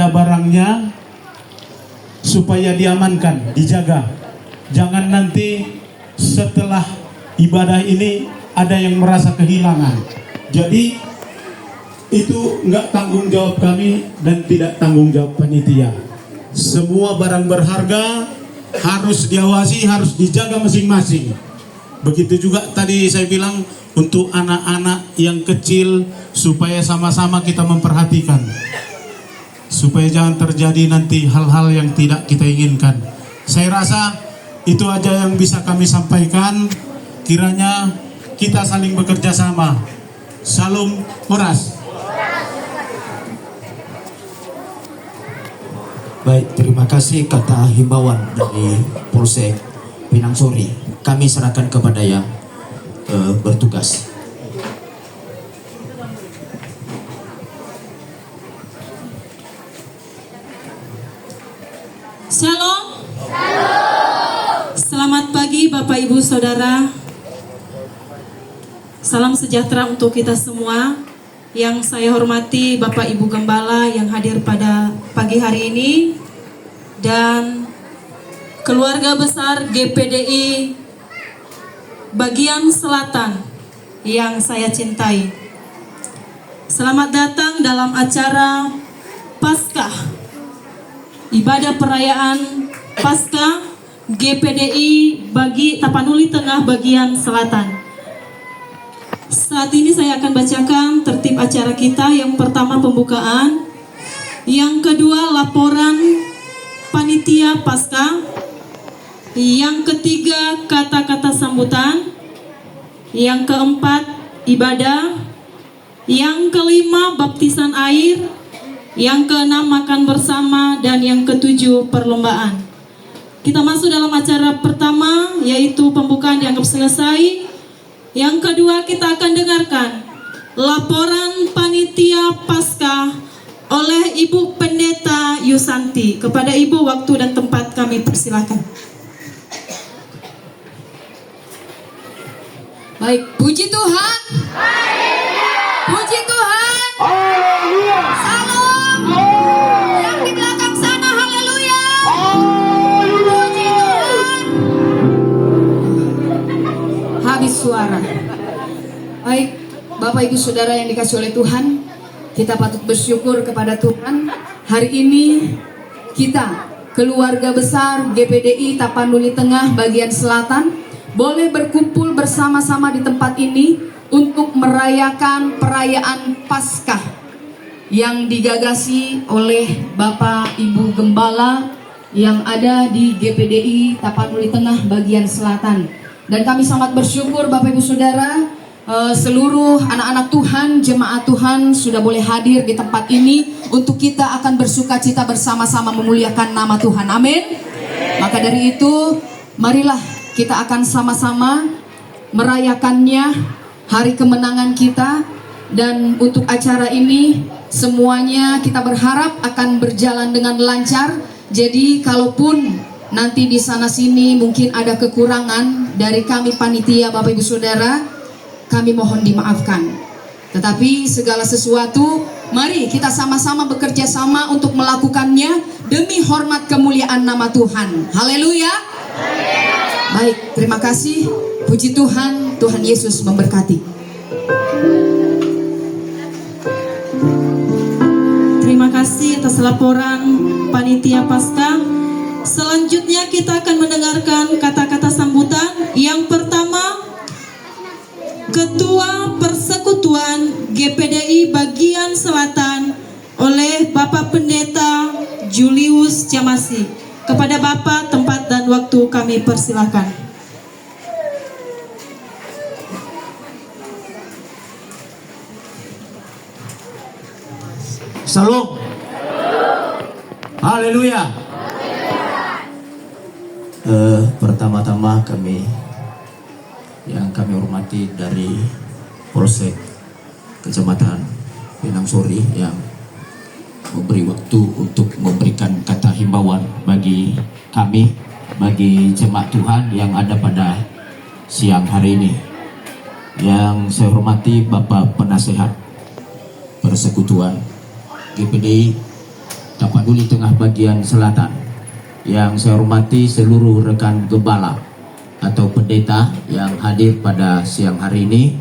ada barangnya supaya diamankan, dijaga. Jangan nanti setelah ibadah ini ada yang merasa kehilangan. Jadi itu enggak tanggung jawab kami dan tidak tanggung jawab panitia. Semua barang berharga harus diawasi, harus dijaga masing-masing. Begitu juga tadi saya bilang untuk anak-anak yang kecil, supaya sama-sama kita memperhatikan, supaya jangan terjadi nanti hal-hal yang tidak kita inginkan. Saya rasa itu aja yang bisa kami sampaikan. Kiranya kita saling bekerja sama. Salam Horas. Baik, terima kasih kata himbauan dari Polsek Pinang Sori. Kami serahkan kepada yang bertugas. Shalom. Selamat pagi Bapak Ibu Saudara. Salam sejahtera untuk kita semua. Yang saya hormati Bapak Ibu Gembala yang hadir pada pagi hari ini, dan keluarga besar GPDI bagian selatan yang saya cintai. Selamat datang dalam acara Paskah, ibadah perayaan Paskah GPDI bagi Tapanuli Tengah bagian selatan. Saat ini saya akan bacakan tertib acara kita. Yang pertama pembukaan, yang kedua laporan panitia Paskah, yang ketiga kata-kata sambutan, yang keempat ibadah, yang kelima baptisan air, yang keenam makan bersama, dan yang ketujuh perlombaan. Kita masuk dalam acara pertama, yaitu pembukaan dianggap selesai. Yang kedua kita akan dengarkan laporan panitia Paskah oleh Ibu Pendeta Yusanti. Kepada Ibu waktu dan tempat kami persilakan. Baik, puji Tuhan. Puji Tuhan. Salam. Yang di belakang sana, haleluya. Puji Tuhan. Habis suara. Baik, Bapak Ibu Saudara yang dikasih oleh Tuhan, kita patut bersyukur kepada Tuhan. Hari ini kita, keluarga besar GPDI Tapanuli Tengah bagian selatan, boleh berkumpul bersama-sama di tempat ini untuk merayakan perayaan Paskah yang digagasi oleh Bapak Ibu Gembala yang ada di GPDI Tapanuli Tengah bagian selatan. Dan kami sangat bersyukur Bapak Ibu Saudara, seluruh anak-anak Tuhan, jemaat Tuhan sudah boleh hadir di tempat ini untuk kita akan bersuka cita bersama-sama memuliakan nama Tuhan. Amin. Maka dari itu, marilah kita akan sama-sama merayakannya, hari kemenangan kita. Dan untuk acara ini semuanya kita berharap akan berjalan dengan lancar. Jadi kalaupun nanti di sana sini mungkin ada kekurangan dari kami panitia Bapak Ibu Saudara, kami mohon dimaafkan. Tetapi segala sesuatu, mari kita sama-sama bekerja sama untuk melakukannya demi hormat kemuliaan nama Tuhan. Haleluya. Baik, terima kasih. Puji Tuhan, Tuhan Yesus memberkati. Terima kasih atas laporan panitia Paskah. Selanjutnya kita akan mendengarkan kata-kata sambutan. Yang pertama, Ketua Persekutuan GPDI bagian selatan oleh Bapak Pendeta Julius Jamasi. Kepada Bapak, tempat dan waktu kami persilakan. Salam. Haleluya. Pertama-tama yang kami hormati dari Polsek Kecamatan Pinang Sori yang memberi waktu untuk memberikan kata himbauan bagi kami, bagi jemaat Tuhan yang ada pada siang hari ini. Yang saya hormati Bapak Penasehat Persekutuan GPDI Tapanuli Tengah bagian selatan. Yang saya hormati seluruh rekan gembala atau pendeta yang hadir pada siang hari ini.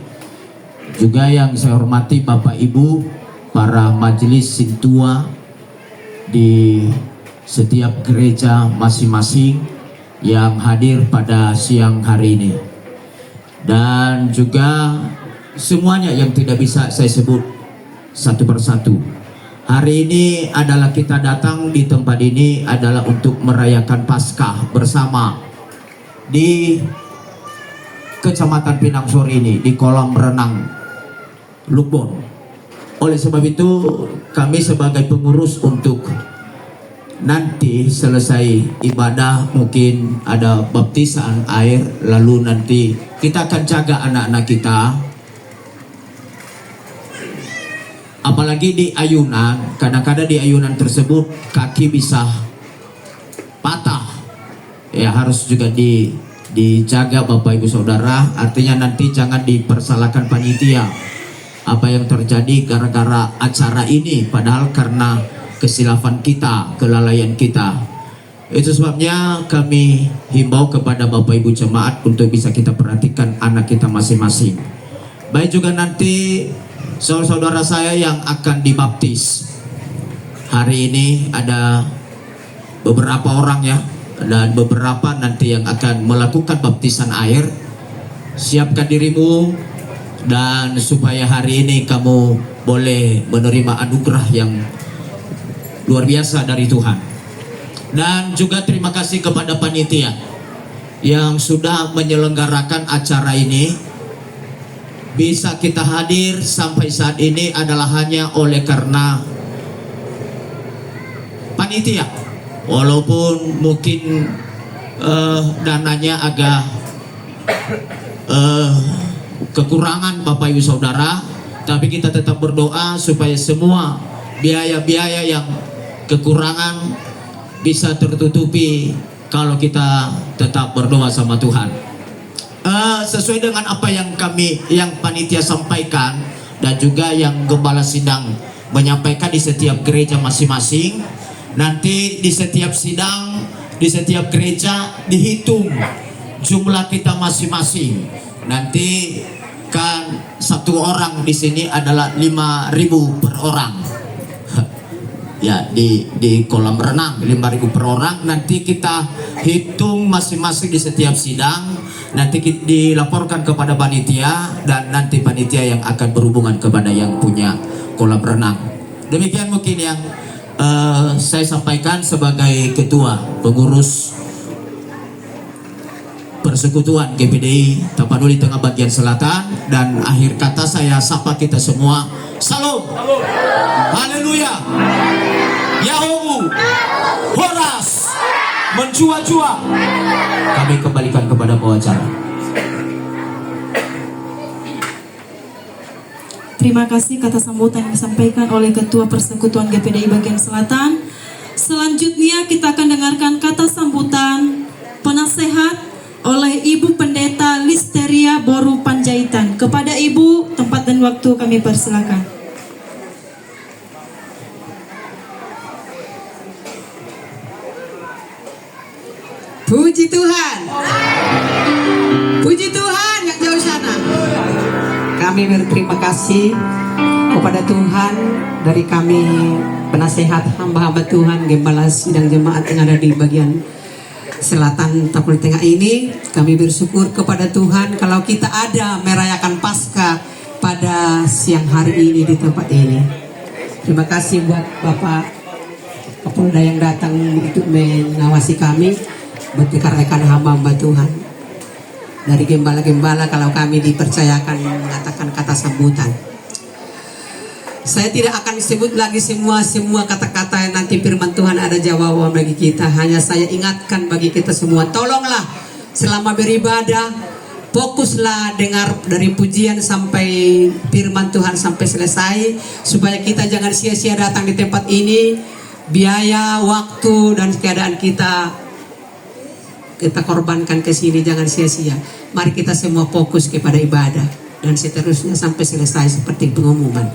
Juga yang saya hormati Bapak Ibu, para majelis sintua di setiap gereja masing-masing yang hadir pada siang hari ini. Dan juga semuanya yang tidak bisa saya sebut satu persatu. Hari ini adalah kita datang di tempat ini adalah untuk merayakan Paskah bersama di Kecamatan Pinang Sori ini, di kolam renang Lubon. Oleh sebab itu kami sebagai pengurus untuk nanti selesai ibadah mungkin ada baptisan air, lalu nanti kita akan jaga anak-anak kita. Apalagi di ayunan, kadang-kadang di ayunan tersebut kaki bisa patah. Ya harus juga dijaga Bapak Ibu Saudara. Artinya nanti jangan dipersalahkan panitia apa yang terjadi gara-gara acara ini, padahal karena kesilapan kita, kelalaian kita. Itu sebabnya kami himbau kepada Bapak Ibu jemaat untuk bisa kita perhatikan anak kita masing-masing. Baik juga nanti saudara-saudara saya yang akan dibaptis. Hari ini ada beberapa orang ya, dan beberapa nanti yang akan melakukan baptisan air. Siapkan dirimu dan supaya hari ini kamu boleh menerima anugerah yang luar biasa dari Tuhan. Dan juga terima kasih kepada panitia yang sudah menyelenggarakan acara ini. Bisa kita hadir sampai saat ini adalah hanya oleh karena panitia. Walaupun mungkin dananya agak kekurangan Bapak Ibu Saudara, tapi kita tetap berdoa supaya semua biaya-biaya yang kekurangan bisa tertutupi kalau kita tetap berdoa sama Tuhan. Sesuai dengan apa yang panitia sampaikan dan juga yang gembala sidang menyampaikan di setiap gereja masing-masing, nanti di setiap sidang, di setiap gereja dihitung jumlah kita masing-masing. Nanti kan satu orang di sini adalah 5.000 per orang. Ya di kolam renang 5.000 per orang. Nanti kita hitung masing-masing di setiap sidang. Nanti dilaporkan kepada panitia dan nanti panitia yang akan berhubungan kepada yang punya kolam renang. Demikian mungkin yang saya sampaikan sebagai ketua pengurus Persekutuan GPDI Tapanuli Tengah bagian selatan. Dan akhir kata saya sapa kita semua, salam, haleluya, Yahowu, Horas, menjua-jua. Kami kembalikan kepada pengacara. Terima kasih kata sambutan yang disampaikan oleh Ketua Persekutuan GPDI bagian selatan. Selanjutnya kita akan dengarkan kata sambutan penasehat oleh Ibu Pendeta Listeria Boru Panjaitan. Kepada Ibu, tempat dan waktu kami persilakan. Puji Tuhan. Puji Tuhan yang jauh sana. Kami berterima kasih kepada Tuhan dari kami penasehat hamba-hamba Tuhan, gembala sidang jemaat yang ada di bagian selatan Tapanuli Tengah ini. Kami bersyukur kepada Tuhan kalau kita ada merayakan Paskah pada siang hari ini di tempat ini. Terima kasih buat Bapak Kapolda yang datang untuk mengawasi kami, buat rekan-rekan hamba-hamba Tuhan. Dari gembala-gembala kalau kami dipercayakan mengatakan kata sambutan. Saya tidak akan sebut lagi semua kata-kata yang nanti firman Tuhan ada jawaban bagi kita. Hanya saya ingatkan bagi kita semua, tolonglah selama beribadah, fokuslah dengar dari pujian sampai firman Tuhan sampai selesai, supaya kita jangan sia-sia datang di tempat ini. Biaya, waktu, dan keadaan kita korbankan ke sini, jangan sia-sia. Mari kita semua fokus kepada ibadah dan seterusnya sampai selesai seperti pengumuman.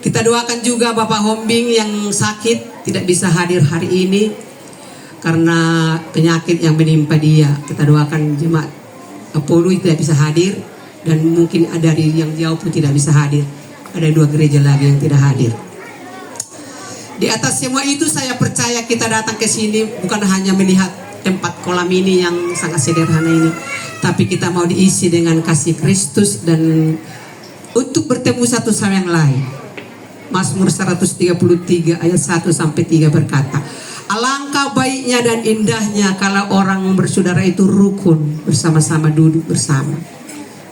Kita doakan juga Bapak Hombing yang sakit, tidak bisa hadir hari ini karena penyakit yang menimpa dia. Kita doakan jemaat Apollo tidak bisa hadir, dan mungkin ada dari yang jauh pun tidak bisa hadir. Ada 2 gereja lagi yang tidak hadir. Di atas semua itu saya percaya kita datang ke sini bukan hanya melihat tempat kolam ini yang sangat sederhana ini, tapi kita mau diisi dengan kasih Kristus dan untuk bertemu satu sama yang lain. Mazmur 133 ayat 1 sampai 3 berkata, alangkah baiknya dan indahnya kalau orang bersaudara itu rukun, bersama-sama duduk bersama.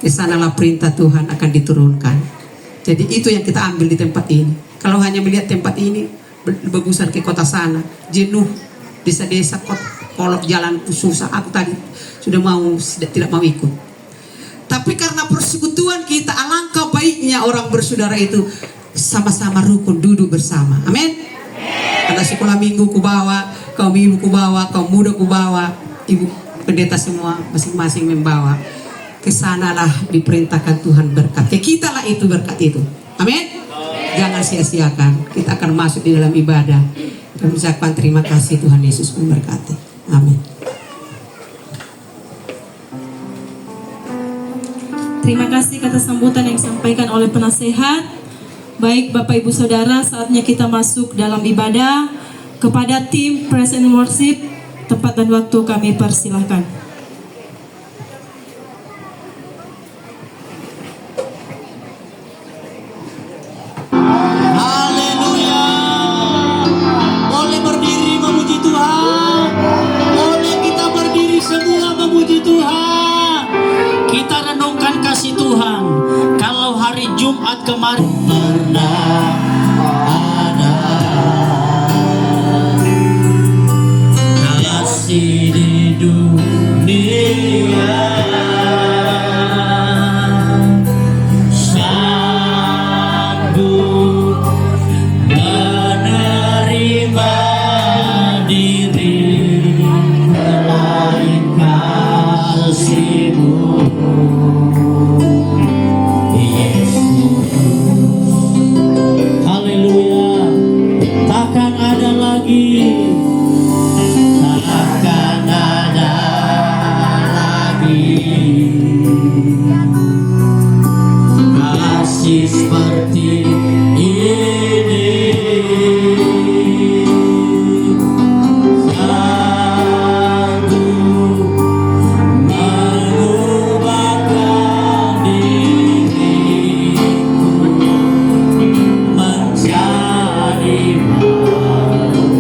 Di sanalah perintah Tuhan akan diturunkan. Jadi itu yang kita ambil di tempat ini. Kalau hanya melihat tempat ini, bergusan ke kota sana, jenuh, desa-desa, kolok jalan susah. Aku tadi tidak mau ikut. Tapi karena persekutuan kita, alangkah baiknya orang bersaudara itu sama-sama rukun duduk bersama. Amin. Karena sekolah minggu ku bawa, kaum ibu ku bawa, kaum muda ku bawa, ibu pendeta semua masing-masing membawa. Kesanalah diperintahkan Tuhan berkat. Ya kita lah itu berkat itu. Amin. Jangan sia-siakan. Kita akan masuk di dalam ibadah dan mengucapkan terima kasih. Tuhan Yesus memberkati. Amin. Terima kasih kata sambutan yang disampaikan oleh penasehat. Baik Bapak Ibu Saudara, saatnya kita masuk dalam ibadah. Kepada tim Praise and Worship, tempat dan waktu kami persilahkan. Haleluya. Boleh berdiri memuji Tuhan. Boleh kita berdiri semua memuji Tuhan. Kita renungkan kasih Tuhan. Kalau hari Jumat kemarin pernah ada kasih di dunia, sanggup menerima diri selain kasih-Mu. Haleluya. Takkan ada lagi, takkan ada lagi kasih seperti ini. Sanggup mengubahkan diriku menjadi baru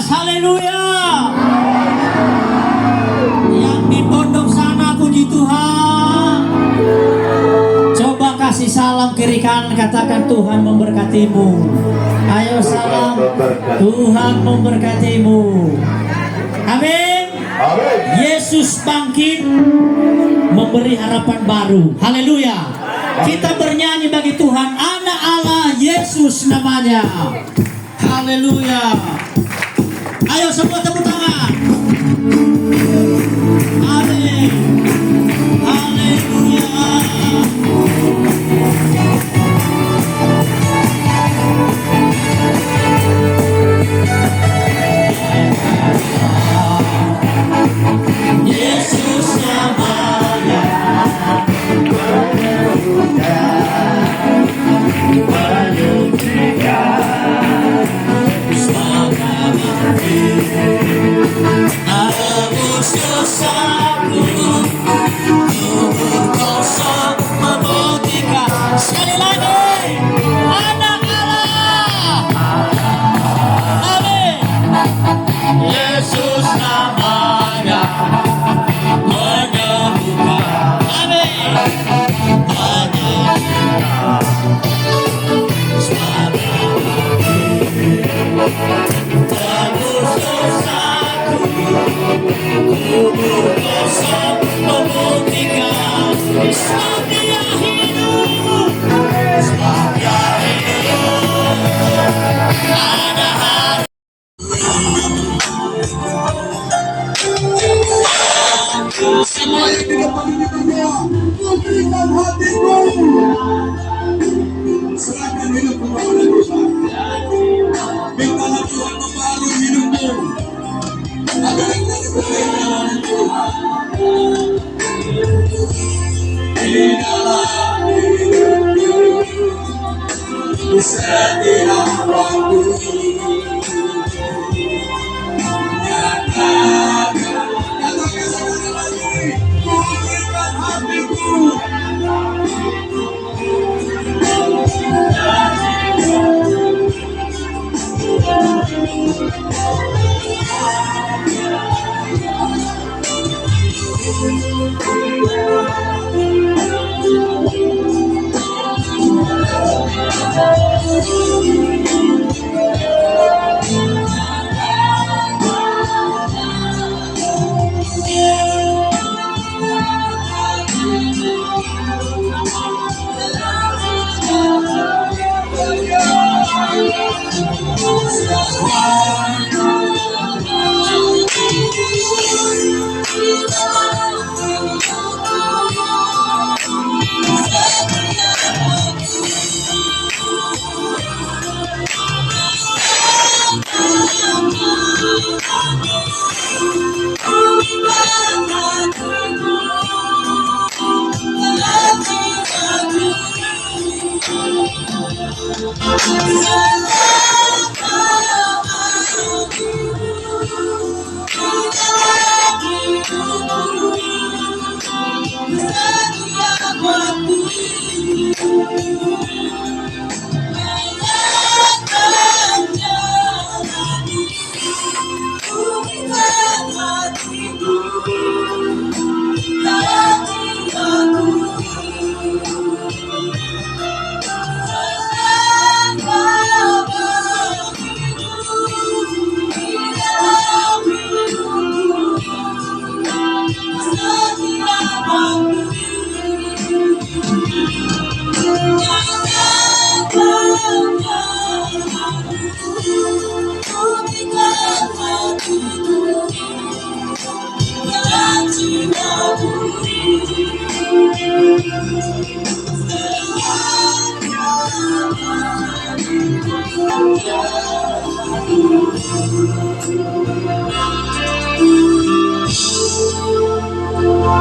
Haleluya. Yang di pondok sana puji Tuhan. Coba kasih salam kiri kanan, katakan Tuhan memberkatimu. Ayo salam, Tuhan memberkatimu. Amin. Yesus bangkit memberi harapan baru. Haleluya. Kita bernyanyi bagi Tuhan, anak Allah Yesus namanya. Haleluya. Ayo semua tepuk tangan. Amin. Haleluya. Yesus namanya. Tebus dosaku, kubur kosong membuktikan. Sekali lagi, anak Allah. Amin. Yesus namanya menyembuhkan. Amin. Tebus dosaku, kubur kosong membuktikan. Sebab Dia hidup, sebab Dia hidup. Ada hari. Semua yang di depan ini berdua, buktikan hatimu. Serahkan hidupmu kepada Tuhan. Mintalah Tuhan membaharui hidupmu agar engkau diberkati oleh Tuhan. Di dalam hidupmu, di setiap waktu, nyatakan sekali lagi, buktikan hatimu.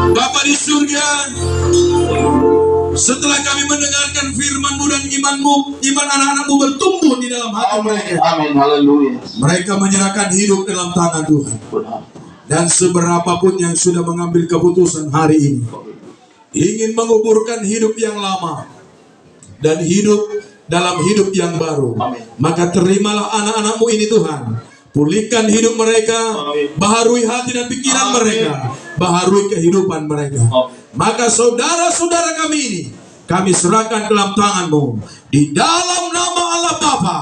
Bapa di surga, setelah kami mendengarkan firman-Mu dan iman-Mu, iman anak-anak-Mu bertumbuh di dalam hati mereka. Amin, haleluya. Mereka menyerahkan hidup dalam tangan Tuhan. Dan seberapapun yang sudah mengambil keputusan hari ini, ingin menguburkan hidup yang lama dan hidup dalam hidup yang baru, maka terimalah anak-anak-Mu ini Tuhan, Pulihkan hidup mereka, baharui hati dan pikiran mereka, baharui kehidupan mereka. Maka saudara-saudara kami ini, kami serahkan ke dalam tangan-Mu. Di dalam nama Allah Bapa,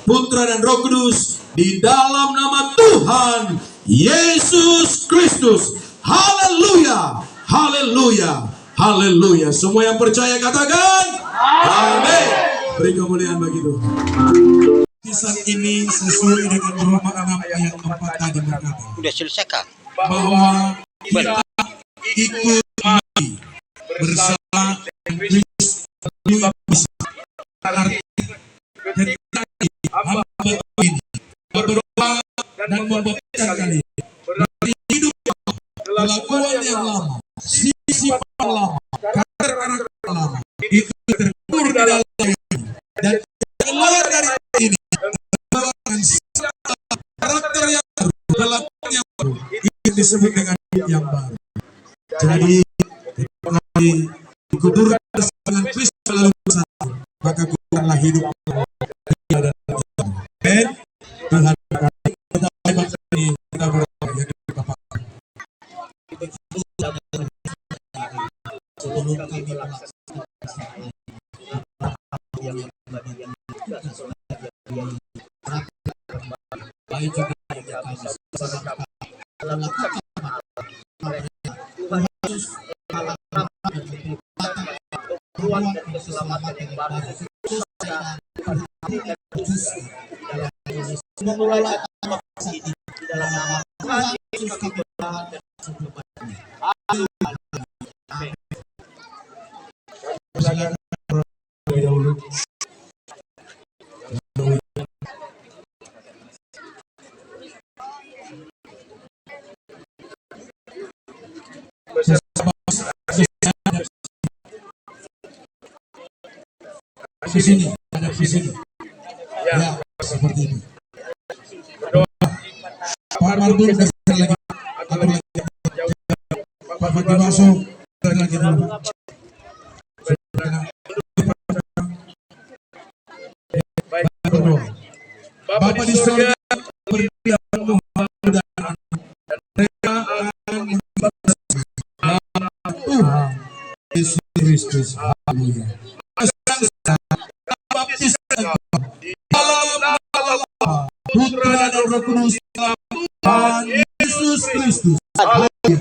Putra dan Roh Kudus, di dalam nama Tuhan Yesus Kristus. Haleluya, haleluya, haleluya. Semua yang percaya katakan amin. Beri kemuliaan bagi Tuhan. Kisah ini sesuai dengan Roma 6 ayat 4 tadi berkata, Udah selesai kah? bahwa kita ikut mati bersama Kristus melalui bisa. Arti ketika hamba ini berdoa dan membaptiskan kalian, berarti hidup kelakuan yang lama, sifat lama, karakter lama itu terkubur di dalam ini dan keluar dari ini dengan karakter yang baru, kelakuan yang baru, itu disebut dengan hidup yang baru. Jadi ketika dikuburkan dengan Kristus melalui bersatu, maka kuburkanlah hidup yang amen. Tuhan berkati kita bangsa ini, kita berdoa ya Bapa. Sebelum kami melaksanakan baik juga di sini, ada di sini. Ya, seperti ini. Pak Mardul lagi, atur lagi. Pak Fadi masuk, lagi dulu. Bapak di surga berdiam Tuhan dan mereka akan Tuhan Yesus Kristus. Haleluya. Putra dan Roh Kudus, Tuhan Yesus Kristus. Haleluya.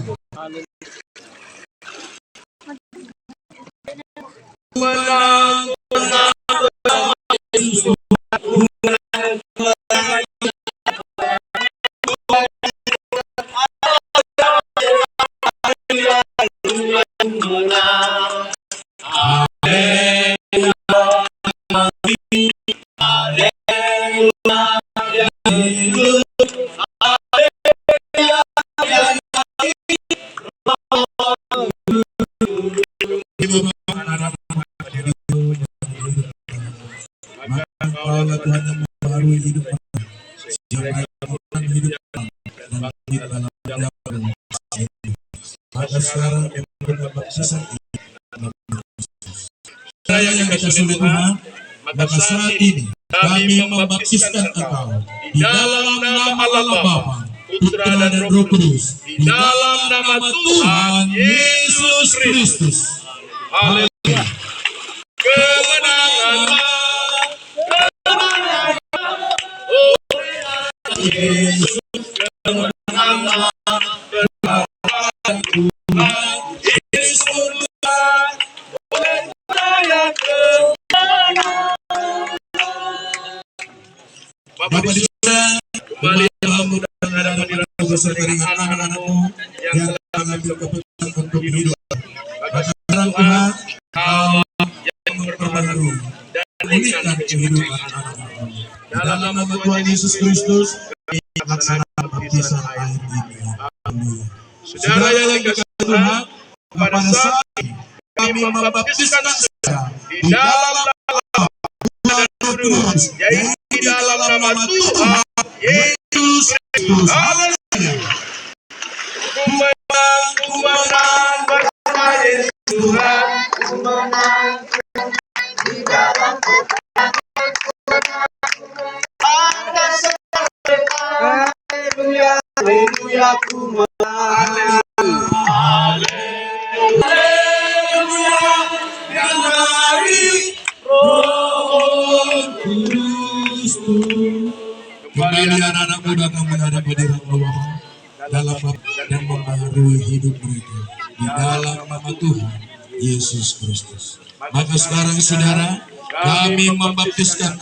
Allah Tuhan yang membaharui hidup maka sekarang yang berbaptisan saya yang dikasihi Tuhan, maka saat ini kami membaptiskan engkau di dalam nama Allah Bapa, Putra dan Roh Kudus, di dalam nama Tuhan Yesus Kristus. Haleluya. Kemenangan Yesus, kemenangan Tuhan Yesus Tuhan, oleh saya kemenangan. Bapak di surga, kembali dalam mudah-mudahan hadirat beserta dengan anak-anakmu yang telah mengambil keputusan untuk hidup. Maka sekarang Tuhan, Kau yang memperbaharui dan pulihkan kehidupan anak-anakmu. Dalam nama Tuhan Yesus Kristus, kami melaksanakan baptisan air ini. Haleluya. Saudara yang dikasihi Tuhan, pada saat ini kami membaptiskan saudara di dalam nama Tuhan Kudus, yaitu di dalam nama Tuhan Yesus Kristus. Haleluya. Kumenang bersama Yesus Tuhan, kumenang di dalam Tuhan. Haleluya ku menang. Kembali anak-anak muda kami menghadap hadirat Allah dalam dan membaharui hidup mereka di dalam nama Tuhan Yesus Kristus. Maka sekarang saudara, kami membaptiskan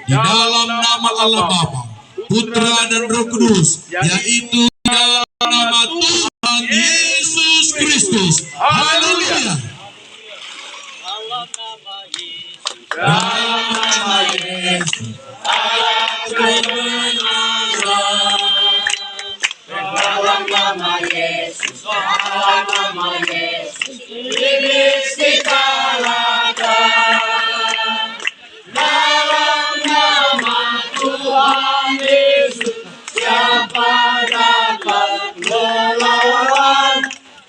di dalam nama Allah Bapa, Putra dan Roh Kudus, yaitu dalam nama Tuhan Yesus Kristus. Haleluya. Dalam nama Yesus. Dalam nama Yesus, dalam nama Yesus, iblis dikalahkan. Dalam nama Tuhan Yesus, siapa dapat melawan?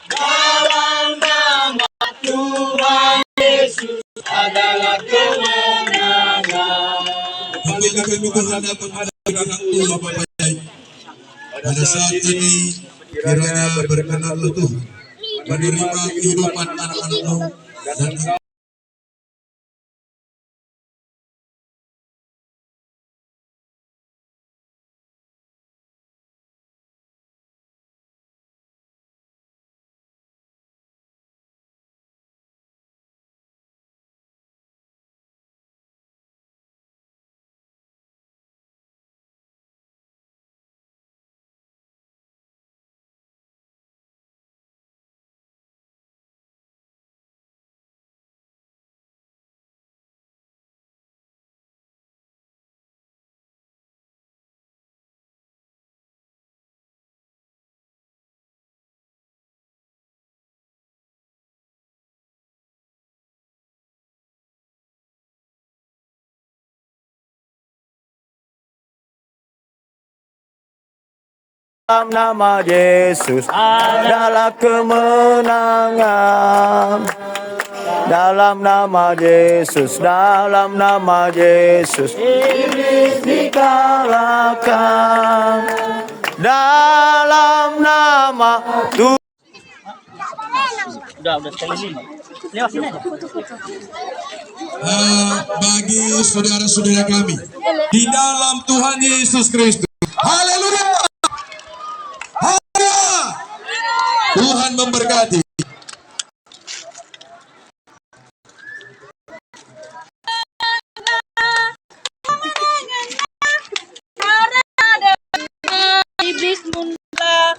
Dalam nama Tuhan Yesus adalah kemenangan. Apabila kami berhadapan pada hadirat Allah Bapa baik, pada saat ini kiranya berkenanlah Tuhan menerima kehidupan anak-anak-Mu dan dalam nama Yesus adalah kemenangan. Dalam nama Yesus, dalam nama Yesus, iblis dikalahkan. Dalam nama Tuhan. Udah sekali lima. Lewat sini aja. Bagi saudara-saudara kami di dalam Tuhan Yesus Kristus. Haleluya. Haleluya. Tuhan memberkati. Iblis mundur.